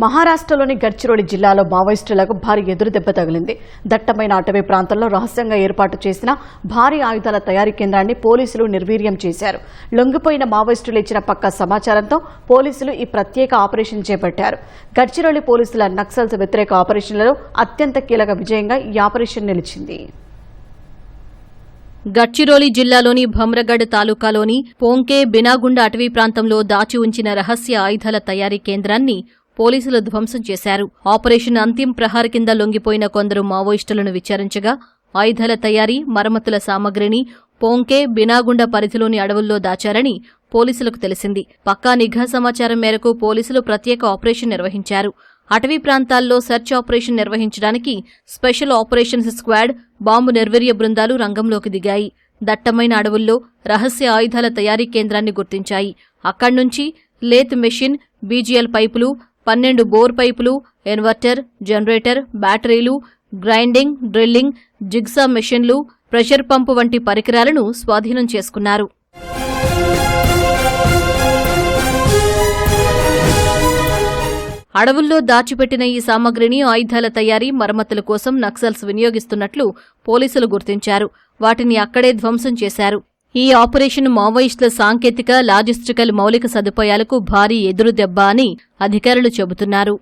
మహారాష్ట్రలోని గడ్చిరోలి జిల్లాలో మావోయిస్టులకు భారీ ఎదురుదెబ్బ తగిలింది. దట్టమైన అటవీ ప్రాంతంలో రహస్యంగా ఏర్పాటు చేసిన భారీ ఆయుధాల తయారీ కేంద్రాన్ని పోలీసులు నిర్వీర్యం చేశారు. లొంగిపోయిన మావోయిస్టులు ఇచ్చిన పక్కా సమాచారంతో పోలీసులు ఈ ప్రత్యేక ఆపరేషన్ చేపట్టారు. గడ్చిరోలి పోలీసుల నక్సల్స్ వ్యతిరేక ఆపరేషన్లలో అత్యంత కీలక విజయంగా ఈ ఆపరేషన్ నిలిచింది. గడ్చిరోలి జిల్లాలోని భమ్రగఢ్ తాలూకాలోని పోంకే బినాగుండ అటవీ ప్రాంతంలో దాచి ఉంచిన రహస్య ఆయుధాల తయారీ కేంద్రాన్ని పోలీసులు ధ్వంసం చేశారు. ఆపరేషన్ అంతిమ్ ప్రహార్ కింద లొంగిపోయిన కొందరు మావోయిస్టులను విచారించగా ఆయుధాల తయారీ, మరమ్మతుల సామగ్రిని పోంకే బినాగుండ పరిధిలోని అడవుల్లో దాచారని పోలీసులకు తెలిసింది. పక్కా నిఘా సమాచారం మేరకు పోలీసులు ప్రత్యేక ఆపరేషన్ నిర్వహించారు. అటవీ ప్రాంతాల్లో సెర్చ్ ఆపరేషన్ నిర్వహించడానికి స్పెషల్ ఆపరేషన్స్ స్క్వాడ్, బాంబు నిర్వీర్య బృందాలు రంగంలోకి దిగాయి. దట్టమైన అడవుల్లో రహస్య ఆయుధాల తయారీ కేంద్రాన్ని గుర్తించాయి. అక్కడ్నుంచి లేత్ మెషిన్, బీజీఎల్ పైపులు, 12 బోర్ పైపులు, ఇన్వర్టర్, జనరేటర్, బ్యాటరీలు, గ్రైండింగ్, డ్రిల్లింగ్, జిగ్సా మెషిన్లు, ప్రెషర్ పంపు వంటి పరికరాలను స్వాధీనం చేసుకున్నారు. అడవుల్లో దాచిపెట్టిన ఈ సామగ్రిని ఆయుధాల తయారీ, మరమ్మతుల కోసం నక్సల్స్ వినియోగిస్తున్నట్లు పోలీసులు గుర్తించారు. వాటిని అక్కడే ధ్వంసం చేశారు. ఈ ఆపరేషన్ మావోయిస్టుల సాంకేతిక, లాజిస్టికల్ మౌలిక సదుపాయాలకు భారీ ఎదురుదెబ్బ అని అధికారులు చెబుతున్నారు.